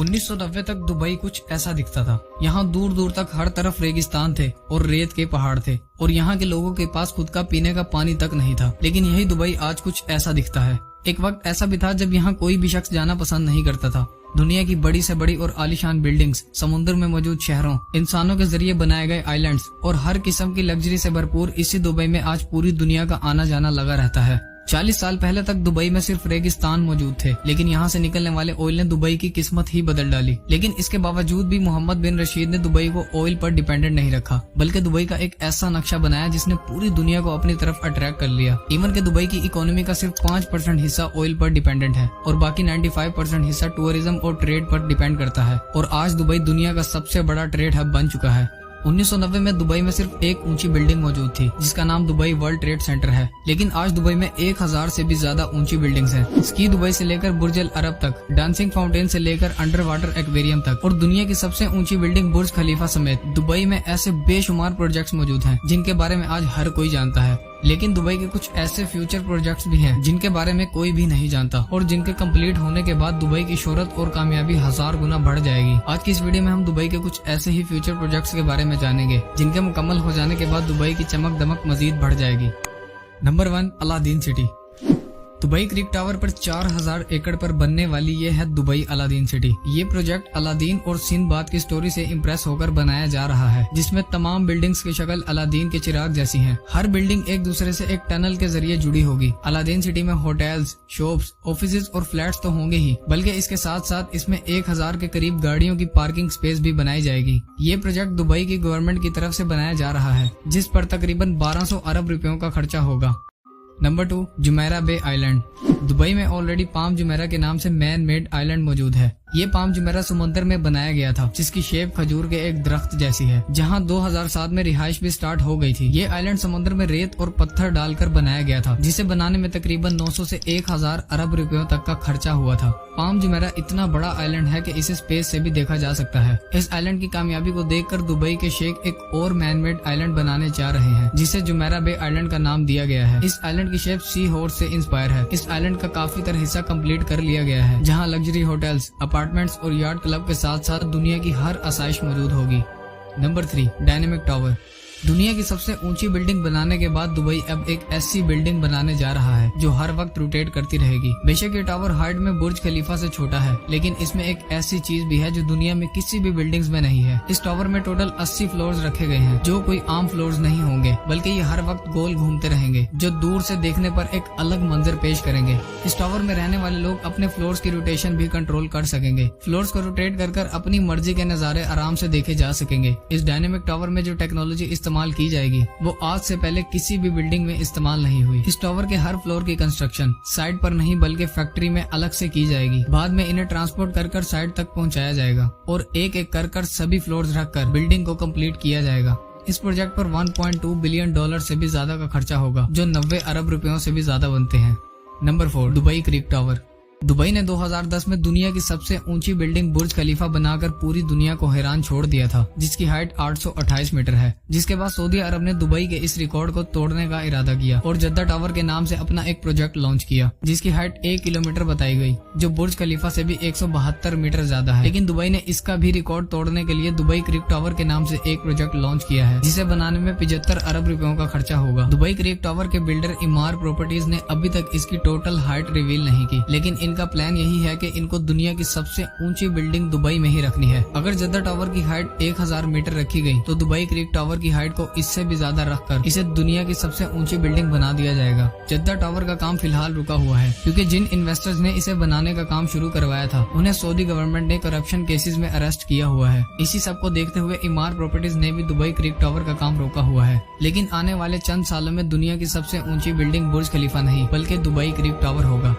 1990 तक दुबई कुछ ऐसा दिखता था। यहाँ दूर दूर तक हर तरफ रेगिस्तान थे और रेत के पहाड़ थे और यहाँ के लोगों के पास खुद का पीने का पानी तक नहीं था। लेकिन यही दुबई आज कुछ ऐसा दिखता है। एक वक्त ऐसा भी था जब यहाँ कोई भी शख्स जाना पसंद नहीं करता था। दुनिया की बड़ी से बड़ी और आलीशान बिल्डिंग्स, समुद्र में मौजूद शहरों, इंसानों के जरिए बनाए गए आइलैंड्स और हर किस्म की लग्जरी से भरपूर इसी दुबई में आज पूरी दुनिया का आना जाना लगा रहता है। 40 साल पहले तक दुबई में सिर्फ रेगिस्तान मौजूद थे, लेकिन यहाँ से निकलने वाले ऑयल ने दुबई की किस्मत ही बदल डाली। लेकिन इसके बावजूद भी मोहम्मद बिन रशीद ने दुबई को ऑयल पर डिपेंडेंट नहीं रखा, बल्कि दुबई का एक ऐसा नक्शा बनाया जिसने पूरी दुनिया को अपनी तरफ अट्रैक्ट कर लिया। इवन के दुबई की इकोनॉमी का सिर्फ 5% हिस्सा ऑयल पर डिपेंडेंट है और बाकी 95% हिस्सा टूरिज्म और ट्रेड पर डिपेंड करता है। और आज दुबई दुनिया का सबसे बड़ा ट्रेड हब बन चुका है। 1990 में दुबई में सिर्फ एक ऊंची बिल्डिंग मौजूद थी जिसका नाम दुबई वर्ल्ड ट्रेड सेंटर है, लेकिन आज दुबई में 1000 से भी ज्यादा ऊंची बिल्डिंग्स हैं। स्की दुबई से लेकर बुर्ज अल अरब तक, डांसिंग फाउंटेन से लेकर अंडर वाटर एक्वेरियम तक और दुनिया की सबसे ऊंची बिल्डिंग बुर्ज खलीफा समेत दुबई में ऐसे बेशुमार प्रोजेक्ट्स मौजूद हैं जिनके बारे में आज हर कोई जानता है। लेकिन दुबई के कुछ ऐसे फ्यूचर प्रोजेक्ट्स भी हैं जिनके बारे में कोई भी नहीं जानता और जिनके कंप्लीट होने के बाद दुबई की शोहरत और कामयाबी 1000 गुना बढ़ जाएगी। आज की इस वीडियो में हम दुबई के कुछ ऐसे ही फ्यूचर प्रोजेक्ट्स के बारे में जानेंगे जिनके मुकम्मल हो जाने के बाद दुबई की चमक दमक मजीद बढ़ जाएगी। Number 1, Aladdin city. दुबई क्रिक टावर पर 4000 एकड़ पर बनने वाली ये है दुबई अलादीन सिटी। ये प्रोजेक्ट अलादीन और सिंदबाद की स्टोरी से इम्प्रेस होकर बनाया जा रहा है, जिसमें तमाम बिल्डिंग्स की शक्ल अलादीन के चिराग जैसी हैं। हर बिल्डिंग एक दूसरे से एक टनल के जरिए जुड़ी होगी। अलादीन सिटी में होटल्स, शॉप्स, ऑफिसेज और फ्लैट्स तो होंगे ही, बल्कि इसके साथ साथ इसमें 1000 के करीब गाड़ियों की पार्किंग स्पेस भी बनाई जाएगी। ये प्रोजेक्ट दुबई की गवर्नमेंट की तरफ से बनाया जा रहा है, जिस पर तकरीबन 1200 अरब रुपयों का खर्चा होगा। नंबर 2, जुमेरा बे आइलैंड। दुबई में ऑलरेडी पाम जुमेरा के नाम से मैन मेड आइलैंड मौजूद है। ये पाम जुमेरा समुद्र में बनाया गया था, जिसकी शेप खजूर के एक दरख्त जैसी है, जहां 2007 में रिहाइश भी स्टार्ट हो गई थी। ये आइलैंड समुद्र में रेत और पत्थर डालकर बनाया गया था, जिसे बनाने में तकरीबन 900 से 1000 अरब रुपयों तक का खर्चा हुआ था। पाम जुमेरा इतना बड़ा आइलैंड है कि इसे स्पेस से भी देखा जा सकता है। इस आइलैंड की कामयाबी को देखकर दुबई के शेख एक और मैन मेड आइलैंड बनाने जा रहे हैं, जिसे जुमेरा बे आइलैंड का नाम दिया गया है। इस आइलैंड की शेप सी हॉर्स से इंस्पायर है। इस आइलैंड का काफी तरह हिस्सा कंप्लीट कर लिया गया है, जहाँ लग्जरी होटल्स, अपार्टमेंट्स और यार्ड क्लब के साथ साथ दुनिया की हर आसाइश मौजूद होगी। Number 3, dynamic tower. दुनिया की सबसे ऊंची बिल्डिंग बनाने के बाद दुबई अब एक ऐसी बिल्डिंग बनाने जा रहा है जो हर वक्त रोटेट करती रहेगी। बेशक ये टावर हाइट में बुर्ज खलीफा से छोटा है, लेकिन इसमें एक ऐसी चीज भी है जो दुनिया में किसी भी बिल्डिंग्स में नहीं है। इस टावर में टोटल 80 फ्लोर्स रखे गए हैं, जो कोई आम फ्लोर्स नहीं होंगे, बल्कि ये हर वक्त गोल घूमते रहेंगे, जो दूर से देखने पर एक अलग मंजर पेश करेंगे। इस टावर में रहने वाले लोग अपने फ्लोर्स की रोटेशन भी कंट्रोल कर सकेंगे। फ्लोर्स को रोटेट कर अपनी मर्जी के नजारे आराम से देखे जा सकेंगे। इस डायनेमिक टावर में जो टेक्नोलॉजी इस्तेमाल की जाएगी वो आज से पहले किसी भी बिल्डिंग में इस्तेमाल नहीं हुई। इस टावर के हर फ्लोर की कंस्ट्रक्शन साइट पर नहीं बल्कि फैक्ट्री में अलग से की जाएगी। बाद में इन्हें ट्रांसपोर्ट कर साइट तक पहुंचाया जाएगा और एक एक कर सभी फ्लोर्स रखकर बिल्डिंग को कंप्लीट किया जाएगा। इस प्रोजेक्ट पर 1.2 बिलियन डॉलर से भी ज्यादा का खर्चा होगा, जो 90 अरब रुपयों से भी ज्यादा बनते हैं। नंबर 4, दुबई क्रिक टावर। दुबई ने 2010 में दुनिया की सबसे ऊंची बिल्डिंग बुर्ज खलीफा बनाकर पूरी दुनिया को हैरान छोड़ दिया था, जिसकी हाइट 828 मीटर है। जिसके बाद सऊदी अरब ने दुबई के इस रिकॉर्ड को तोड़ने का इरादा किया और जद्दा टावर के नाम से अपना एक प्रोजेक्ट लॉन्च किया, जिसकी हाइट 1 किलोमीटर बताई गई, जो बुर्ज खलीफा से भी 172 मीटर ज्यादा है। लेकिन दुबई ने इसका भी रिकॉर्ड तोड़ने के लिए दुबई क्रिक टावर के नाम से एक प्रोजेक्ट लॉन्च किया है, जिसे बनाने में 75 अरब रुपयों का खर्चा होगा। दुबई क्रिक टावर के बिल्डर इमार प्रॉपर्टीज ने अभी तक इसकी टोटल हाइट रिवील नहीं की, लेकिन इनका प्लान यही है कि इनको दुनिया की सबसे ऊंची बिल्डिंग दुबई में ही रखनी है। अगर जद्दा टावर की हाइट 1000 मीटर रखी गई तो दुबई क्रिक टावर की हाइट को इससे भी ज्यादा रखकर इसे दुनिया की सबसे ऊंची बिल्डिंग बना दिया जाएगा। जद्दा टावर का काम फिलहाल रुका हुआ है, क्योंकि जिन इन्वेस्टर्स ने इसे बनाने का काम शुरू करवाया था उन्हें सऊदी गवर्नमेंट ने करप्शन केसेस में अरेस्ट किया हुआ है। इसी सब को देखते हुए इमार प्रॉपर्टीज ने भी दुबई क्रिक टावर का काम रोका हुआ है। लेकिन आने वाले चंद सालों में दुनिया की सबसे ऊंची बिल्डिंग बुर्ज खलीफा नहीं बल्कि दुबई क्रिक टावर होगा।